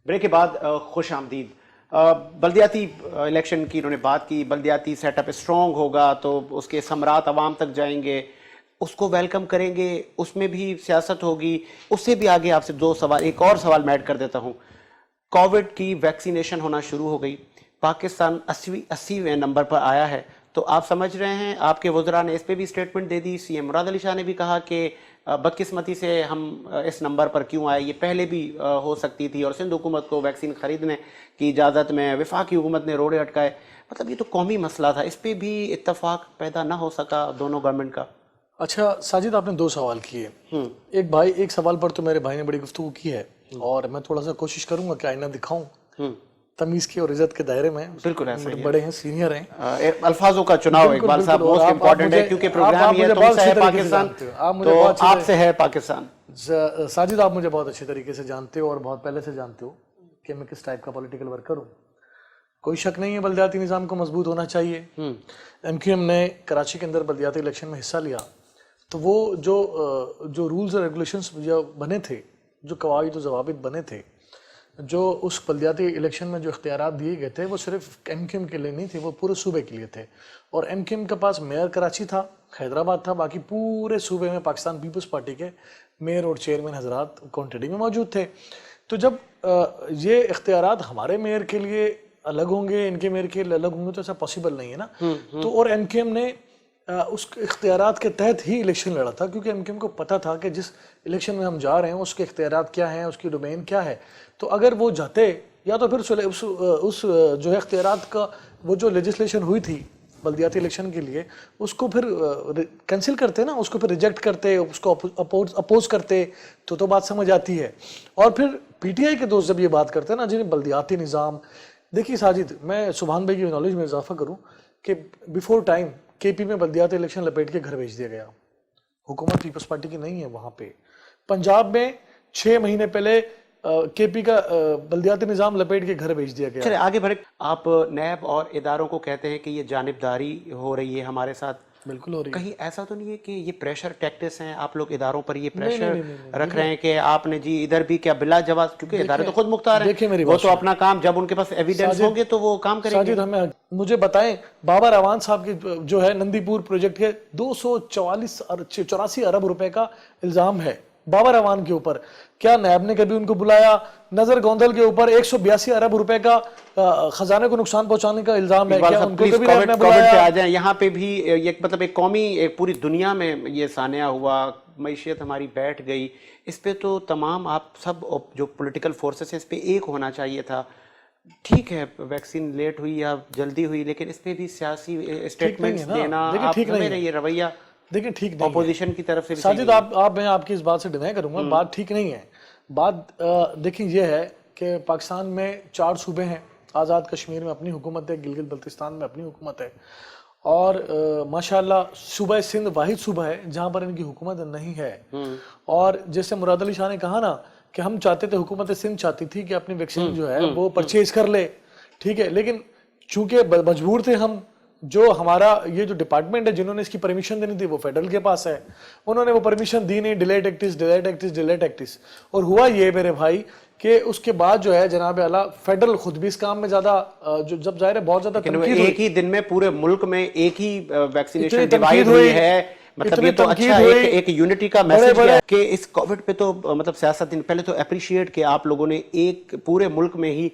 Break کے بعد خوش آمدید. بلدیاتی الیکشن کی انہوں نے بات کی. بلدیاتی سیٹ اپ اسٹرانگ ہوگا تو اس کے ثمرات عوام تک جائیں گے, اس کو ویلکم کریں گے, اس میں بھی سیاست ہوگی. اس سے بھی آگے آپ سے ایک اور سوال میں ایڈ کر دیتا ہوں. کووڈ کی ویکسینیشن ہونا شروع ہو گئی, پاکستان 80ویں نمبر پر آیا ہے, تو آپ سمجھ رہے ہیں آپ کے وزراء نے اس پہ بھی اسٹیٹمنٹ دے دی. سی ایم مراد علی شاہ نے بھی کہا کہ بدقسمتی سے ہم اس نمبر پر کیوں آئے, یہ پہلے بھی ہو سکتی تھی, اور سندھ حکومت کو ویکسین خریدنے کی اجازت میں وفاقی حکومت نے روڑے اٹکائے. مطلب یہ تو قومی مسئلہ تھا, اس پہ بھی اتفاق پیدا نہ ہو سکا دونوں گورنمنٹ کا. اچھا ساجد, آپ نے دو سوال کیے. ایک سوال پر تو میرے بھائی نے بڑی گفتگو کی ہے, اور میں تھوڑا سا کوشش کروں گا کہ آئینہ دکھاؤں تمیز کی اور عزت کے دائرے میں. بالکل ایسا ہی ہے, بڑے ہیں, سینئر ہیں. الفاظوں کا چناؤ اقبال صاحب موسٹ امپورٹنٹ ہے, کیونکہ پروگرام یہ تم سے ہے پاکستان تو آپ سے ہے پاکستان. ساجد, آپ مجھے بہت اچھے طریقے سے جانتے ہو اور بہت پہلے سے جانتے ہو کہ میں کس ٹائپ کا پولیٹیکل ورکر ہوں. کوئی شک نہیں ہے بلدیاتی نظام کو مضبوط ہونا چاہیے. ایم کیو ایم نے کراچی کے اندر بلدیاتی الیکشن میں حصہ لیا, تو وہ جو رولز اور ریگولیشنز جو بنے تھے, جو قواعد و ضوابط بنے تھے, جو اس بلدیاتی الیکشن میں جو اختیارات دیے گئے تھے, وہ صرف ایم کیو ایم کے لیے نہیں تھے, وہ پورے صوبے کے لیے تھے. اور ایم کیو ایم کے پاس میئر کراچی تھا, حیدرآباد تھا, باقی پورے صوبے میں پاکستان پیپلز پارٹی کے میئر اور چیئرمین حضرات کانٹیڈی میں موجود تھے. تو جب یہ اختیارات ہمارے میئر کے لیے الگ ہوں گے, ان کے میئر کے لیے الگ ہوں گے, تو ایسا پاسبل نہیں ہے نا. تو اور ایم کیو ایم نے اس اختیارات کے تحت ہی الیکشن لڑا تھا, کیونکہ ایم کیو ایم کو پتہ تھا کہ جس الیکشن میں ہم جا رہے ہیں اس کے اختیارات کیا ہیں, اس کی ڈومین کیا ہے. تو اگر وہ جاتے, یا تو پھر اس جو ہے اختیارات کا وہ جو لیجسلیشن ہوئی تھی بلدیاتی الیکشن کے لیے, اس کو پھر کینسل کرتے نا, اس کو پھر ریجیکٹ کرتے, اس کو اپوز کرتے, تو بات سمجھ آتی ہے. اور پھر پی ٹی آئی کے دوست جب یہ بات کرتے ہیں نا, جنہیں بلدیاتی نظام, دیکھیے ساجد, میں سبحان بھائی کی نالج میں اضافہ کروں کہ بیفور ٹائم کے پی میں بلدیاتی الیکشن لپیٹ کے گھر بھیج دیا گیا. حکومت پیپلز پارٹی کی نہیں ہے وہاں پہ. پنجاب میں 6 مہینے پہلے کے پی کا بلدیاتی نظام لپیٹ کے گھر بھیج دیا گیا. چلے آگے بڑھے. آپ نیب اور اداروں کو کہتے ہیں کہ یہ جانبداری ہو رہی ہے ہمارے ساتھ. بالکل ہو رہی ہے. کہیں ایسا تو نہیں ہے کہ یہ پریشر ٹیکٹس ہیں, آپ لوگ اداروں پر یہ پریشر رکھ رہے ہیں کہ آپ نے جی ادھر بھی کیا بلا جواز, کیونکہ ادارے تو خود مختار ہیں, وہ تو اپنا کام جب ان کے پاس ایویڈنس ہوں گے تو وہ کام کریں گے. ساجد, مجھے بتائیں, بابر اعوان صاحب کی جو ہے نندی پور پروجیکٹ کے 284 ارب روپے کا الزام ہے بابر اعوان کے اوپر. کیا نیب نے کبھی ان کو بلایا؟ نظر گوندل کے اوپر 182 ارب روپے کا خزانے کو نقصان پہنچانے کا الزام ہے, کیا ان کو کبھی نیب نے بلایا؟ آ جائیں یہاں پہ بھی, مطلب ایک قومی, ایک پوری دنیا میں یہ سانحہ ہوا, معیشت ہماری بیٹھ گئی. اس پہ تو تمام آپ سب جو پولیٹیکل فورسز ہیں اس پہ ایک ہونا چاہیے تھا. ٹھیک ہے ویکسین لیٹ ہوئی یا جلدی ہوئی, لیکن اس پہ بھی سیاسی اسٹیٹمنٹس دینا, آپ سمجھ رہے یہ رویہ دیکھیں ٹھیک نہیں, اپوزیشن کی طرف سے. ساجد, میں آپ کی اس بات سے ڈینائی کروں گا, بات ٹھیک نہیں ہے. بات دیکھیں یہ ہے کہ پاکستان میں 4 صوبے ہیں, آزاد کشمیر میں اپنی حکومت ہے, گلگت بلتستان میں اپنی حکومت ہے, اور ماشاءاللہ صوبہ سندھ واحد صوبہ ہے جہاں پر ان کی حکومت نہیں ہے. اور جیسے مراد علی شاہ نے کہا نا کہ ہم چاہتے تھے, حکومت سندھ چاہتی تھی کہ اپنی ویکسین جو ہے وہ پرچیز کر لے, ٹھیک ہے, لیکن چونکہ مجبور تھے ہم, جو ہمارا یہ جو ڈپارٹمنٹ ہے جنہوں نے اس کی پرمیشن دینی تھی وہ فیڈرل کے پاس ہے, انہوں نے وہ پرمیشن دی نہیں, ڈیلیٹ ایکٹس. اور ہوا یہ میرے بھائی کہ اس کے بعد جو ہے جناب اعلیٰ فیڈرل خود بھی اس کام میں زیادہ جو جب ظاہر ہے بہت زیادہ تنقید ہوئی. ایک ہی دن میں پورے ملک میں ایک ہی ویکسینیشن ڈیوائیڈ ہوئی ہے, مطلب یہ تو اچھا ایک یونٹی کا میسج ہے کہ اس کووڈ پہ تو مطلب سیاست پہلے تو اپریشیٹ کہ آپ لوگوں نے ایک پورے ملک میں ہی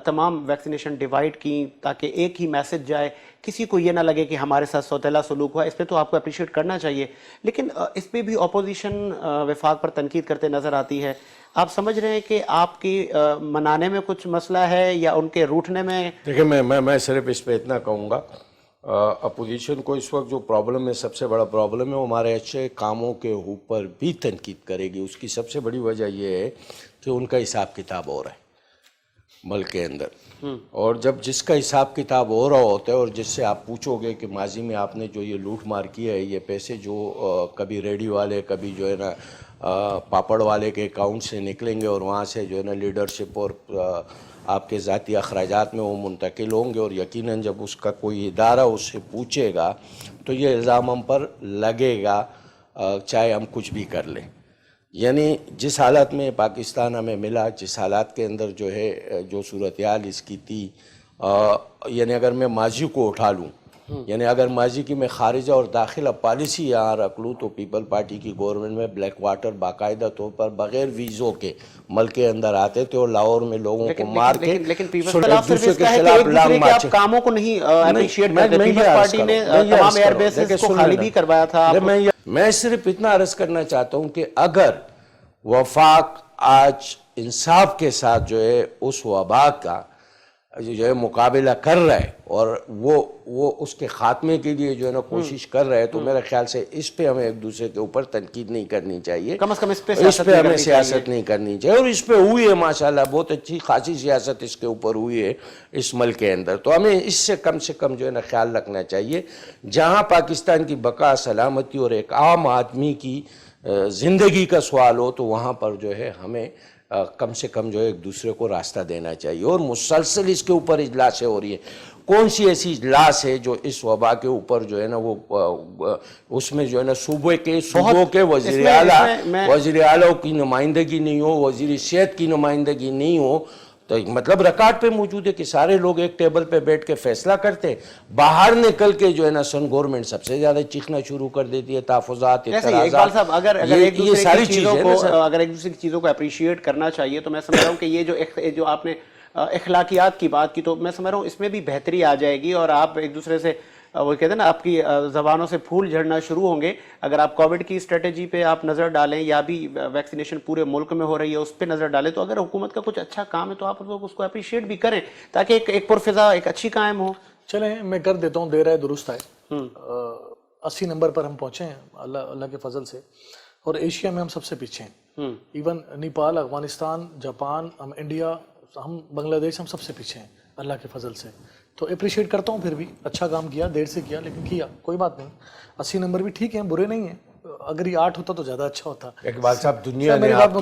تمام ویکسینیشن ڈیوائیڈ کی تاکہ ایک ہی میسج جائے, کسی کو یہ نہ لگے کہ ہمارے ساتھ سوتیلا سلوک ہوا. اس پہ تو آپ کو اپریشیٹ کرنا چاہیے, لیکن اس پہ بھی اپوزیشن وفاق پر تنقید کرتے نظر آتی ہے. آپ سمجھ رہے ہیں کہ آپ کی منانے میں کچھ مسئلہ ہے یا ان کے روٹنے میں؟ دیکھیں میں صرف اس پہ اتنا کہوں گا, اپوزیشن کو اس وقت جو پرابلم ہے, سب سے بڑا پرابلم ہے, وہ ہمارے اچھے کاموں کے اوپر بھی تنقید کرے گی. اس کی سب سے بڑی وجہ یہ ہے کہ ان کا حساب کتاب ہو رہا ہے ملک کے اندر, اور جب جس کا حساب کتاب ہو رہا ہوتا ہے اور جس سے آپ پوچھو گے کہ ماضی میں آپ نے جو یہ لوٹ مار کیا ہے, یہ پیسے جو کبھی ریڈی والے کبھی جو ہے نا پاپڑ والے کے اکاؤنٹ سے نکلیں گے اور وہاں سے جو ہے نا لیڈرشپ اور آپ کے ذاتی اخراجات میں وہ منتقل ہوں گے, اور یقیناً جب اس کا کوئی ادارہ اس سے پوچھے گا تو یہ الزام ہم پر لگے گا, چاہے ہم کچھ بھی کر لیں. یعنی جس حالت میں پاکستان ہمیں ملا، جس حالات کے اندر جو ہے جو صورتحال اس کی تھی، یعنی اگر میں ماضی کو اٹھا لوں، یعنی اگر ماضی کی میں خارجہ اور داخلہ پالیسی یہاں رکھ لوں تو پیپل پارٹی کی گورنمنٹ میں بلیک واٹر باقاعدہ طور پر بغیر ویزوں کے ملک کے اندر آتے تھے اور لاہور میں لوگوں کو مار کے لیکن پیپلز ایک خلاف دوسرے سروس کے کا ہے کہ خلاف ایک دوسرے لانگ کے مارچ۔ آپ کاموں کو نہیں اپریشیٹ کرتے. میں یہ پیپلز عرض پارٹی نے کروں، میں یہ تمام عرض ایئر کروں، بیسز دیکھیں کو سن خالی لینا۔ بھی کروایا تھا. میں صرف اتنا عرض کرنا چاہتا ہوں کہ اگر وفاق آج انصاف کے ساتھ جو ہے اس وبا کا جو ہے مقابلہ کر رہا ہے اور وہ اس کے خاتمے کے لیے جو ہے نا کوشش کر رہا ہے، تو میرے خیال سے اس پہ ہمیں ایک دوسرے کے اوپر تنقید نہیں کرنی چاہیے، کم از کم اس پہ ہمیں سیاست نہیں کرنی چاہیے. اور اس پہ ہوئی ہے ماشاءاللہ بہت اچھی خاصی سیاست اس کے اوپر ہوئی ہے اس ملک کے اندر. تو ہمیں اس سے کم جو ہے نا خیال رکھنا چاہیے. جہاں پاکستان کی بقا، سلامتی اور ایک عام آدمی کی زندگی کا سوال ہو تو وہاں پر جو ہے ہمیں کم سے کم جو ہے ایک دوسرے کو راستہ دینا چاہیے. اور مسلسل اس کے اوپر اجلاسیں ہو رہی ہیں. کون سی ایسی اجلاس ہے جو اس وبا کے اوپر جو ہے نا وہ اس میں جو ہے نا صوبوں کے وزیر اعلیٰ کی نمائندگی نہیں ہو، وزیر صحت کی نمائندگی نہیں ہو، تو مطلب ریکارڈ پہ موجود ہے کہ سارے لوگ ایک ٹیبل پہ بیٹھ کے فیصلہ کرتے ہیں. باہر نکل کے جو ہے نا سن گورنمنٹ سب سے زیادہ چیخنا شروع کر دیتی ہے، تحفظات، اقبال صاحب اگر ایک یہ ساری دوسرے کی چیزوں کو اپریشیٹ کرنا چاہیے تو میں سمجھ رہا ہوں کہ یہ جو آپ نے اخلاقیات کی بات کی تو میں سمجھ رہا ہوں اس میں بھی بہتری آ جائے گی اور آپ ایک دوسرے سے وہ کہتے ہیں نا آپ کی زبانوں سے پھول جھڑنا شروع ہوں گے. اگر آپ کووڈ کی اسٹریٹجی پہ آپ نظر ڈالیں یا بھی ویکسینیشن پورے ملک میں ہو رہی ہے اس پہ نظر ڈالیں تو اگر حکومت کا کچھ اچھا کام ہے تو آپ اس کو اپریشیٹ بھی کریں تاکہ ایک پرفضا ایک اچھی قائم ہو. چلیں میں کر دیتا ہوں، دیر ہے درست ہے. 80 نمبر پر ہم پہنچے ہیں اللہ کے فضل سے، اور ایشیا میں ہم سب سے پیچھے ہیں. ایون نیپال، افغانستان، جاپان، ہم انڈیا، ہم بنگلہ دیش، ہم سب سے پیچھے ہیں اللہ کے فضل سے. تو اپریشیٹ کرتا ہوں، پھر بھی اچھا کام کیا، دیر سے کیا لیکن کیا، کوئی بات نہیں. 80 نمبر بھی ٹھیک ہیں، برے نہیں ہیں. اگر یہ 8 ہوتا تو زیادہ اچھا ہوتا. اقبال صاحب دنیا نے آپ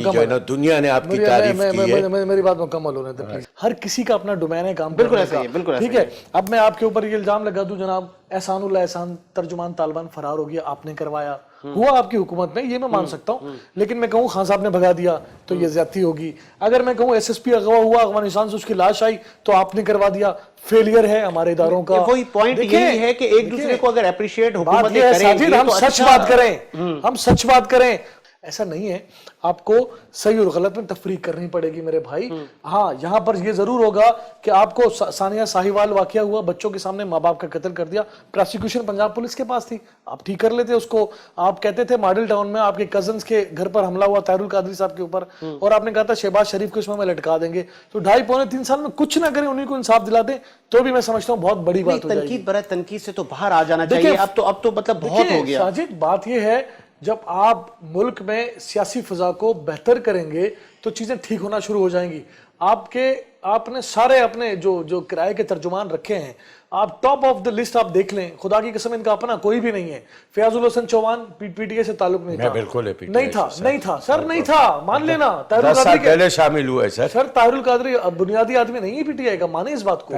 کی تعریف کی ہے. میری بات مکمل ہونے دیں پلیز. ہر کسی کا اپنا ڈومین ہے کام بالکل کرنے ایسا ہی ہے، کا. بالکل ٹھیک ہے، اب میں آپ کے اوپر یہ الزام لگا دوں جناب احسان اللہ احسان ترجمان طالبان فرار ہو گیا، آپ نے کروایا، ہوا آپ کی حکومت میں، یہ میں مان سکتا ہوں. لیکن میں کہوں خان صاحب نے بھگا دیا تو یہ زیادتی ہوگی. اگر میں کہوں ایس ایس پی اغوا ہوا افغانستان سے، اس کی لاش آئی تو آپ نے کروا دیا، فیلئر ہے ہمارے اداروں کا. وہی پوائنٹ یہی ہے کہ ایک دوسرے کو اگر اپریشیٹ حکومت کریں گی ہم سچ بات کریں، ہم سچ بات کریں. ایسا نہیں ہے، آپ کو صحیح اور غلط میں تفریق کرنی پڑے گی میرے بھائی. ہاں یہاں پر یہ ضرور ہوگا کہ آپ کو ثانیہ ساہیوال واقعہ ہوا، بچوں کے سامنے ماں باپ کا قتل کر دیا، پراسیکیوشن پنجاب پولیس کے پاس تھی، آپ ٹھیک کر لیتے اس کو. آپ کہتے تھے ماڈل ٹاؤن میں آپ کے کزنز کے گھر پر حملہ ہوا طاہر القادری صاحب کے اوپر، اور آپ نے کہا تھا شہباز شریف کو اس میں لٹکا دیں گے. تو 2.5-3 سال میں کچھ نہ کریں، انہیں کو انصاف دلا دیں تو بھی میں سمجھتا ہوں بہت بڑی بات ہو جائے گی. تنقید برائے تنقید سے تو باہر آ جانا چاہیے. اب تو مطلب بہت ہو گیا. ساجد بات یہ ہے جب آپ ملک میں سیاسی فضا کو بہتر کریں گے تو چیزیں ٹھیک ہونا شروع ہو جائیں گی. آپ نے سارے اپنے جو کرائے کے ترجمان رکھے ہیں، آپ ٹاپ آف دا لسٹ آپ دیکھ لیں، خدا کی قسم ان کا اپنا کوئی بھی نہیں ہے. فیاض الحسن چوہان پی ٹی اے سے تعلق نہیں تھا، نہیں تھا سر، نہیں تھا، مان لینا. 10 سال پہلے شامل ہوئے سر. طاہر القادری بنیادی آدمی نہیں ہے پی ٹی اے کا، مانے اس بات کو.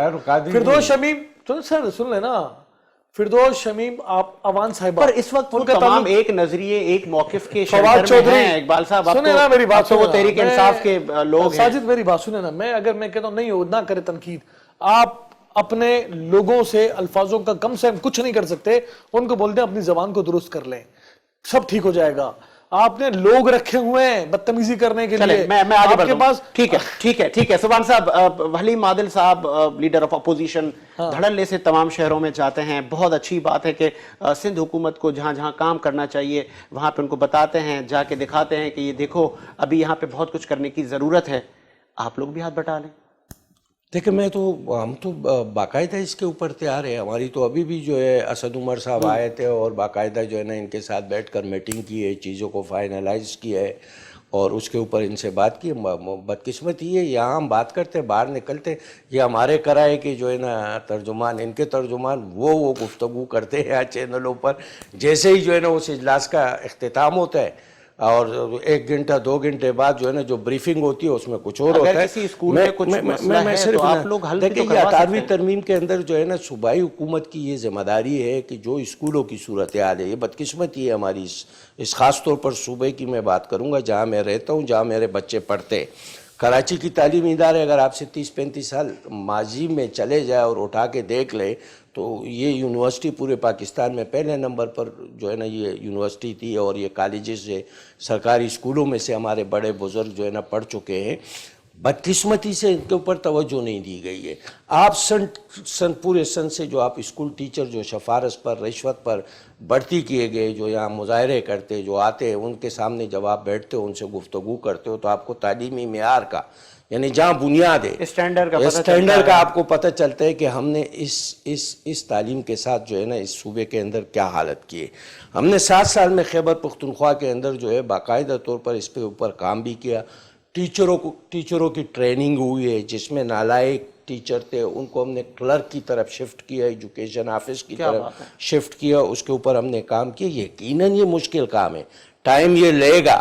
فردوس شمیم سر سن لینا، فردوس شمیم آپ اوان صاحبہ، پر اس وقت وہ تمام ایک نظریے ایک موقف کے فواد چودھری ہیں. اقبال صاحب سنیں نا میری بات، وہ تحریک انصاف کے لوگ ہیں. ساجد میری بات سنیں نا، میں کہتا ہوں نہیں ہو نہ کرے تنقید. آپ اپنے لوگوں سے الفاظوں کا کم سے کم کچھ نہیں کر سکتے، ان کو بولتے ہیں اپنی زبان کو درست کر لیں، سب ٹھیک ہو جائے گا. آپ نے لوگ رکھے ہوئے ہیں بدتمیزی کرنے کے لیے. میں آگے بڑھتا ہوں. ٹھیک ہے سبحان صاحب. حلیم عادل صاحب لیڈر آف اپوزیشن دھڑلے سے تمام شہروں میں جاتے ہیں. بہت اچھی بات ہے کہ سندھ حکومت کو جہاں جہاں کام کرنا چاہیے وہاں پہ ان کو بتاتے ہیں، جا کے دکھاتے ہیں کہ یہ دیکھو ابھی یہاں پہ بہت کچھ کرنے کی ضرورت ہے. آپ لوگ بھی ہاتھ بٹا لیں. دیکھیں ہم تو باقاعدہ اس کے اوپر تیار ہے. ہماری تو ابھی بھی جو ہے اسد عمر صاحب آئے تھے اور باقاعدہ جو ہے نا ان کے ساتھ بیٹھ کر میٹنگ کی ہے، چیزوں کو فائنلائز کیا ہے اور اس کے اوپر ان سے بات کی. بدقسمتی ہے یہاں ہم بات کرتے باہر نکلتے، یہ ہمارے کرائے کے جو ہے نا ترجمان، ان کے ترجمان وہ گفتگو کرتے ہیں چینلوں پر. جیسے ہی جو ہے نا اس اجلاس کا اختتام ہوتا ہے اور 1 گھنٹہ 2 گھنٹے بعد جو ہے نا جو بریفنگ ہوتی ہے اس میں کچھ اور ہوتا ہے. کسی اسکول میں کچھ مسئلہ ہے تو آپ لوگ حل بھی تو دیکھیں یہ کروا سکتے 18ویں ہیں. ترمیم کے اندر جو ہے نا صوبائی حکومت کی یہ ذمہ داری ہے کہ جو اسکولوں کی صورتحال ہے, یہ بدقسمتی ہے ہماری اس خاص طور پر صوبے کی میں بات کروں گا جہاں میں رہتا ہوں, جہاں میرے بچے پڑھتے ہیں. کراچی کی تعلیمی ادارے اگر آپ سے 30-35 سال ماضی میں چلے جائے اور اٹھا کے دیکھ لے تو یہ یونیورسٹی پورے پاکستان میں پہلے نمبر پر جو ہے نا یہ یونیورسٹی تھی, اور یہ کالجز جو سرکاری اسکولوں میں سے ہمارے بڑے بزرگ جو ہے نا پڑھ چکے ہیں. بدقسمتی سے ان کے اوپر توجہ نہیں دی گئی ہے. آپ پورے سن سے جو آپ اسکول ٹیچر جو سفارش پر رشوت پر بھرتی کیے گئے, جو یہاں مظاہرے کرتے, جو آتے ہیں, ان کے سامنے جب آپ بیٹھتے ہو ان سے گفتگو کرتے ہو تو آپ کو تعلیمی معیار کا یعنی جہاں بنیاد ہے اسٹینڈرڈ کا آپ کو پتہ چلتا ہے کہ ہم نے اس تعلیم کے ساتھ جو ہے نا اس صوبے کے اندر کیا حالت کی ہے. ہم نے 7 سال میں خیبر پختونخوا کے اندر جو ہے باقاعدہ طور پر اس پہ اوپر کام بھی کیا. ٹیچروں کی ٹریننگ ہوئی ہے جس میں نالائق ٹیچر تھے ان کو ہم نے کلرک کی طرف شفٹ کیا, ایجوکیشن آفس کی طرف شفٹ کیا, اس کے اوپر ہم نے کام کیا. یقیناً یہ مشکل کام ہے, ٹائم یہ لے گا.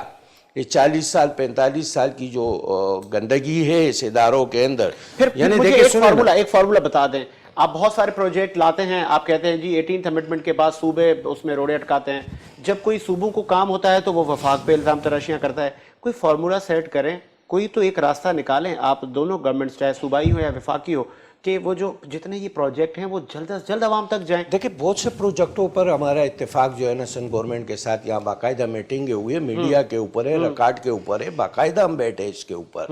یہ 40 سال 45 سال کی جو گندگی ہے اس اداروں کے اندر. پھر یعنی مجھے دیکھیں ایک فارمولا بتا دیں. آپ بہت سارے پروجیکٹ لاتے ہیں, آپ کہتے ہیں جی 18th امنڈمنٹ کے بعد صوبے اس میں روڑے اٹکاتے ہیں. جب کوئی صوبوں کو کام ہوتا ہے تو وہ وفاق پہ الزام تراشیاں کرتا ہے. کوئی فارمولا سیٹ کریں, کوئی تو ایک راستہ نکالیں. آپ دونوں گورنمنٹس چاہے صوبائی ہو یا وفاقی ہو کہ وہ جو جتنے یہ پروجیکٹ ہیں وہ جلد از جلد عوام تک جائیں. دیکھیں بہت سے پروجیکٹوں پر ہمارا اتفاق جو ہے نا سن گورنمنٹ کے ساتھ یہاں باقاعدہ میٹنگیں ہوئی ہے, میڈیا کے اوپر ہے, ریکارڈ کے اوپر ہے, باقاعدہ ہم بیٹھے اس کے اوپر.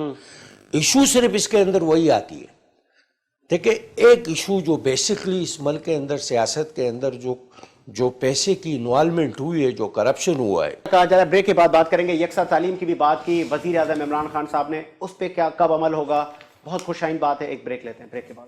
ایشو صرف اس کے اندر وہی آتی ہے. دیکھیں ایک ایشو جو بیسکلی اس ملک کے اندر سیاست کے اندر جو پیسے کی انوالومنٹ ہوئی ہے, جو کرپشن ہوا ہے. کہا جا رہا ہے بریک کے بعد بات کریں گے. یکساں تعلیم کی بھی بات کی وزیر اعظم عمران خان صاحب نے, اس پہ کیا کب عمل ہوگا, بہت خوش آئند بات ہے. ایک بریک لیتے ہیں, بریک کے بعد